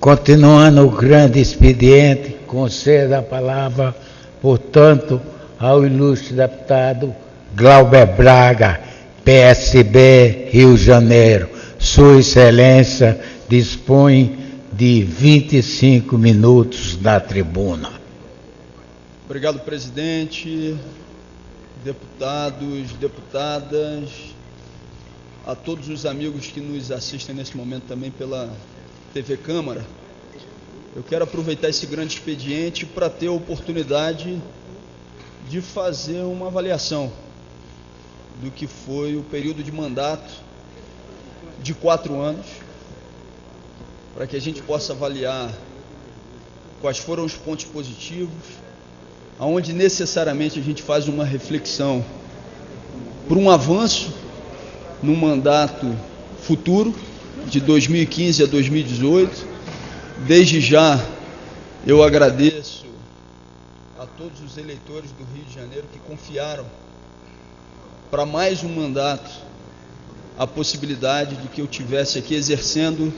Continuando o grande expediente, concedo a palavra, portanto, ao ilustre deputado Glauber Braga, PSB, Rio de Janeiro. Sua Excelência dispõe de 25 minutos na tribuna. Obrigado, presidente, deputados, deputadas, a todos os amigos que nos assistem nesse momento também pela TV Câmara. Eu quero aproveitar esse grande expediente para ter a oportunidade de fazer uma avaliação do que foi o período de mandato de 4 anos, para que a gente possa avaliar quais foram os pontos positivos, aonde necessariamente a gente faz uma reflexão por um avanço no mandato futuro, de 2015 a 2018. Desde já eu agradeço a todos os eleitores do Rio de Janeiro que confiaram para mais um mandato a possibilidade de que eu tivesse aqui exercendo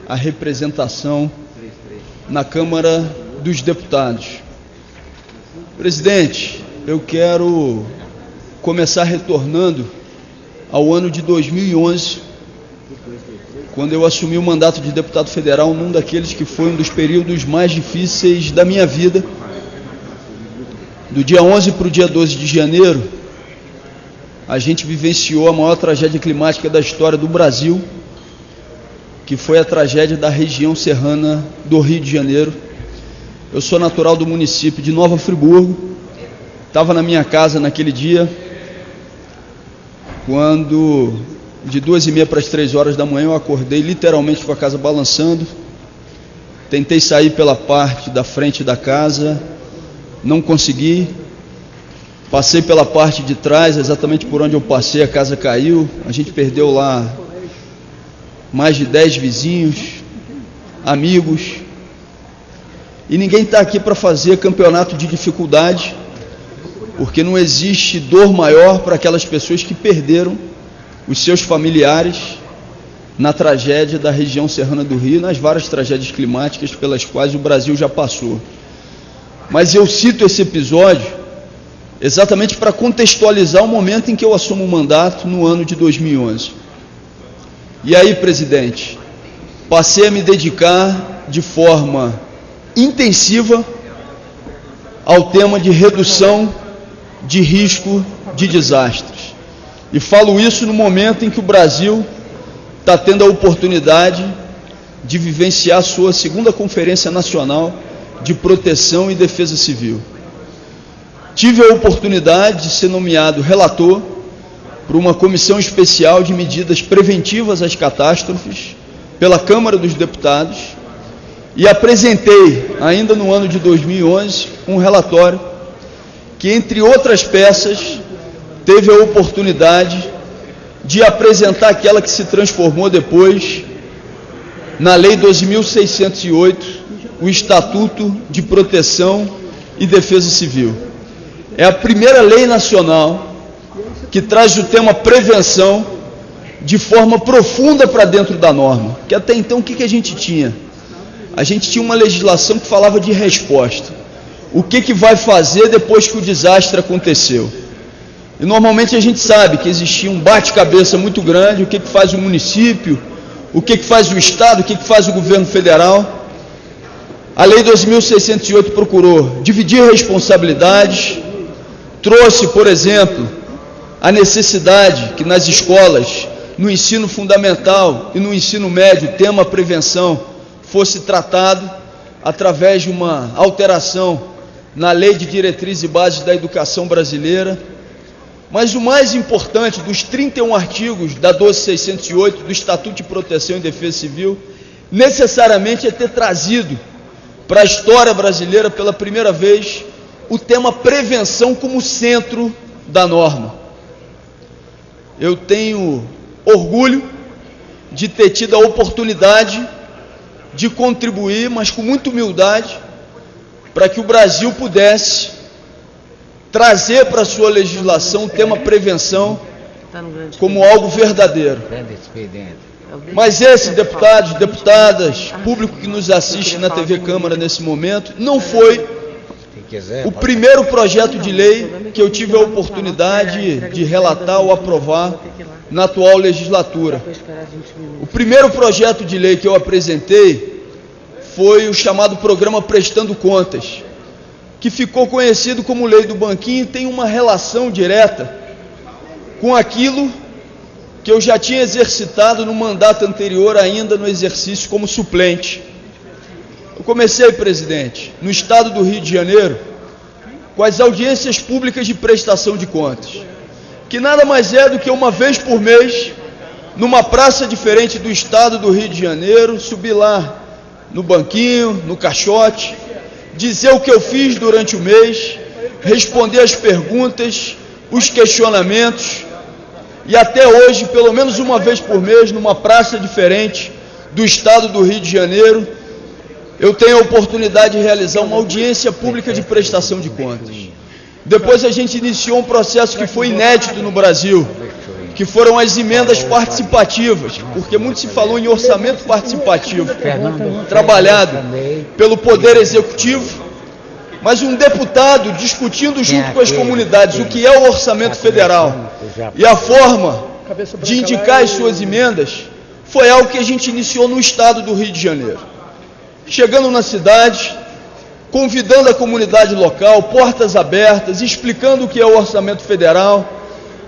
a representação na Câmara dos Deputados. Presidente, eu quero começar retornando ao ano de 2011, quando eu assumi o mandato de deputado federal, num daqueles que foi um dos períodos mais difíceis da minha vida. Do dia 11 para o dia 12 de janeiro, a gente vivenciou a maior tragédia climática da história do Brasil, que foi a tragédia da região serrana do Rio de Janeiro. Eu sou natural do município de Nova Friburgo, estava na minha casa naquele dia, quando de 2h30 para as 3 horas da manhã eu acordei literalmente com a casa balançando. Tentei sair pela parte da frente da casa, não consegui. Passei pela parte de trás, exatamente por onde eu passei, a casa caiu. A gente perdeu lá mais de 10 vizinhos, amigos. E ninguém está aqui para fazer campeonato de dificuldade, porque não existe dor maior para aquelas pessoas que perderam os seus familiares na tragédia da região serrana do Rio, nas várias tragédias climáticas pelas quais o Brasil já passou. Mas eu cito esse episódio exatamente para contextualizar o momento em que eu assumo o mandato no ano de 2011. E aí, presidente, passei a me dedicar de forma intensiva ao tema de redução de risco de desastres. E falo isso no momento em que o Brasil está tendo a oportunidade de vivenciar a sua segunda Conferência Nacional de Proteção e Defesa Civil. Tive a oportunidade de ser nomeado relator por uma comissão especial de medidas preventivas às catástrofes pela Câmara dos Deputados e apresentei, ainda no ano de 2011, um relatório que, entre outras peças, teve a oportunidade de apresentar aquela que se transformou depois na Lei 12.608, o Estatuto de Proteção e Defesa Civil. É a primeira lei nacional que traz o tema prevenção de forma profunda para dentro da norma. Que até então o que a gente tinha? A gente tinha uma legislação que falava de resposta. O que vai fazer depois que o desastre aconteceu? E normalmente a gente sabe que existia um bate-cabeça muito grande, o que faz o município, o que faz o Estado, o que faz o governo federal. A Lei 12.608 procurou dividir responsabilidades, trouxe, por exemplo, a necessidade que nas escolas, no ensino fundamental e no ensino médio, o tema prevenção fosse tratado através de uma alteração na Lei de Diretrizes e Bases da Educação Brasileira. Mas o mais importante dos 31 artigos da 12.608 do Estatuto de Proteção e Defesa Civil, necessariamente é ter trazido para a história brasileira, pela primeira vez, o tema prevenção como centro da norma. Eu tenho orgulho de ter tido a oportunidade de contribuir, mas com muita humildade, para que o Brasil pudesse trazer para a sua legislação o tema prevenção como algo verdadeiro. Mas esse, deputados, deputadas, público que nos assiste na TV Câmara nesse momento, não foi o primeiro projeto de lei que eu tive a oportunidade de relatar ou aprovar na atual legislatura. O primeiro projeto de lei que eu apresentei foi o chamado Programa Prestando Contas, que ficou conhecido como Lei do Banquinho e tem uma relação direta com aquilo que eu já tinha exercitado no mandato anterior, ainda no exercício como suplente. Eu comecei, presidente, no estado do Rio de Janeiro, com as audiências públicas de prestação de contas, que nada mais é do que uma vez por mês, numa praça diferente do estado do Rio de Janeiro, subir lá no banquinho, no caixote, dizer o que eu fiz durante o mês, responder as perguntas, os questionamentos, e até hoje, pelo menos uma vez por mês, numa praça diferente do estado do Rio de Janeiro, eu tenho a oportunidade de realizar uma audiência pública de prestação de contas. Depois a gente iniciou um processo que foi inédito no Brasil, que foram as emendas participativas, porque muito se falou em orçamento participativo, trabalhado pelo Poder Executivo, mas um deputado discutindo junto com as comunidades o que é o orçamento federal e a forma de indicar as suas emendas, foi algo que a gente iniciou no estado do Rio de Janeiro. Chegando na cidade, convidando a comunidade local, portas abertas, explicando o que é o orçamento federal,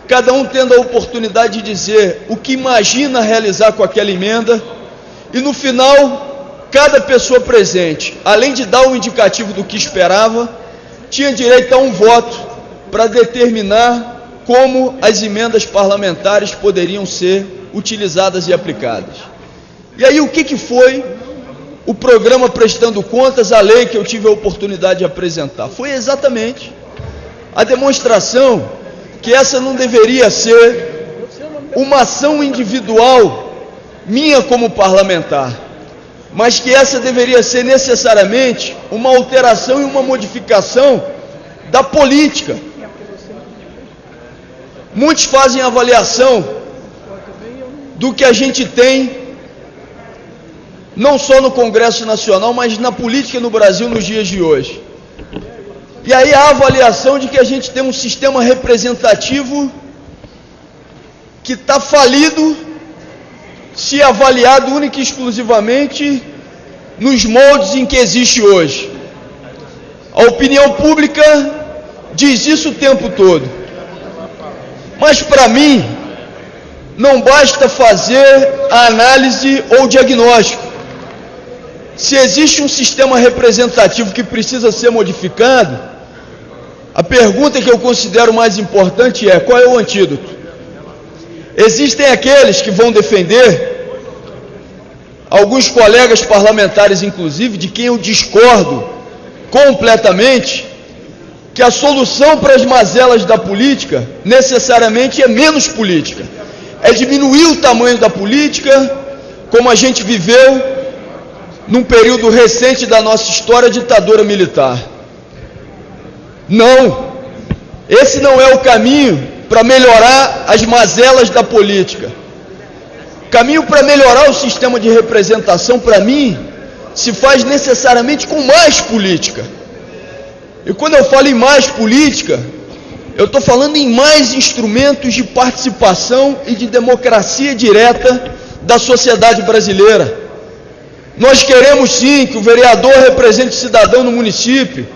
cada um tendo a oportunidade de dizer o que imagina realizar com aquela emenda, e no final, cada pessoa presente, além de dar um indicativo do que esperava, tinha direito a um voto para determinar como as emendas parlamentares poderiam ser utilizadas e aplicadas. E aí o que foi o programa Prestando Contas, a lei que eu tive a oportunidade de apresentar? Foi exatamente a demonstração que essa não deveria ser uma ação individual minha como parlamentar, mas que essa deveria ser necessariamente uma alteração e uma modificação da política. Muitos fazem avaliação do que a gente tem, não só no Congresso Nacional, mas na política no Brasil nos dias de hoje. E aí a avaliação de que a gente tem um sistema representativo que está falido, se avaliado única e exclusivamente nos moldes em que existe hoje. A opinião pública diz isso o tempo todo. Mas para mim, não basta fazer a análise ou o diagnóstico. Se existe um sistema representativo que precisa ser modificado, a pergunta que eu considero mais importante é: qual é o antídoto? Existem aqueles que vão defender, alguns colegas parlamentares inclusive, de quem eu discordo completamente, que a solução para as mazelas da política necessariamente é menos política, é diminuir o tamanho da política, como a gente viveu num período recente da nossa história, ditadura militar. Não, esse não é o caminho para melhorar as mazelas da política. O caminho para melhorar o sistema de representação, para mim, se faz necessariamente com mais política. E quando eu falo em mais política, eu estou falando em mais instrumentos de participação e de democracia direta da sociedade brasileira. Nós queremos sim que o vereador represente o cidadão no município,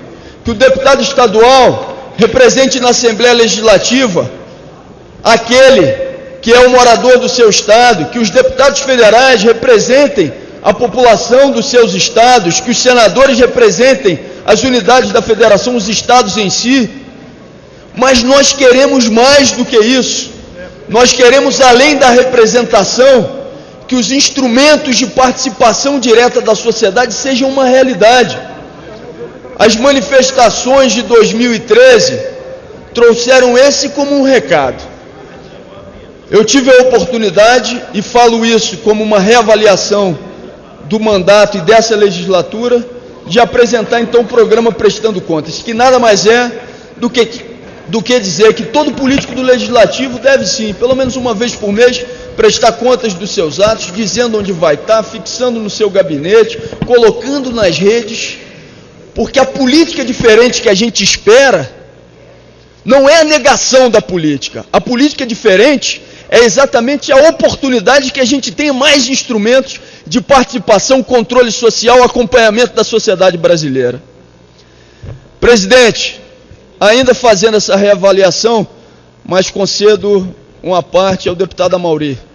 que o deputado estadual represente na Assembleia Legislativa aquele que é o morador do seu estado, que os deputados federais representem a população dos seus estados, que os senadores representem as unidades da federação, os estados em si. Mas nós queremos mais do que isso. Nós queremos, além da representação, que os instrumentos de participação direta da sociedade sejam uma realidade. As manifestações de 2013 trouxeram esse como um recado. Eu tive a oportunidade, e falo isso como uma reavaliação do mandato e dessa legislatura, de apresentar então o programa Prestando Contas, que nada mais é do que dizer que todo político do Legislativo deve sim, pelo menos uma vez por mês, prestar contas dos seus atos, dizendo onde vai estar, fixando no seu gabinete, colocando nas redes, porque a política diferente que a gente espera não é a negação da política. A política diferente é exatamente a oportunidade que a gente tenha mais instrumentos de participação, controle social, acompanhamento da sociedade brasileira. Presidente, ainda fazendo essa reavaliação, mas concedo uma parte ao deputado Amaury.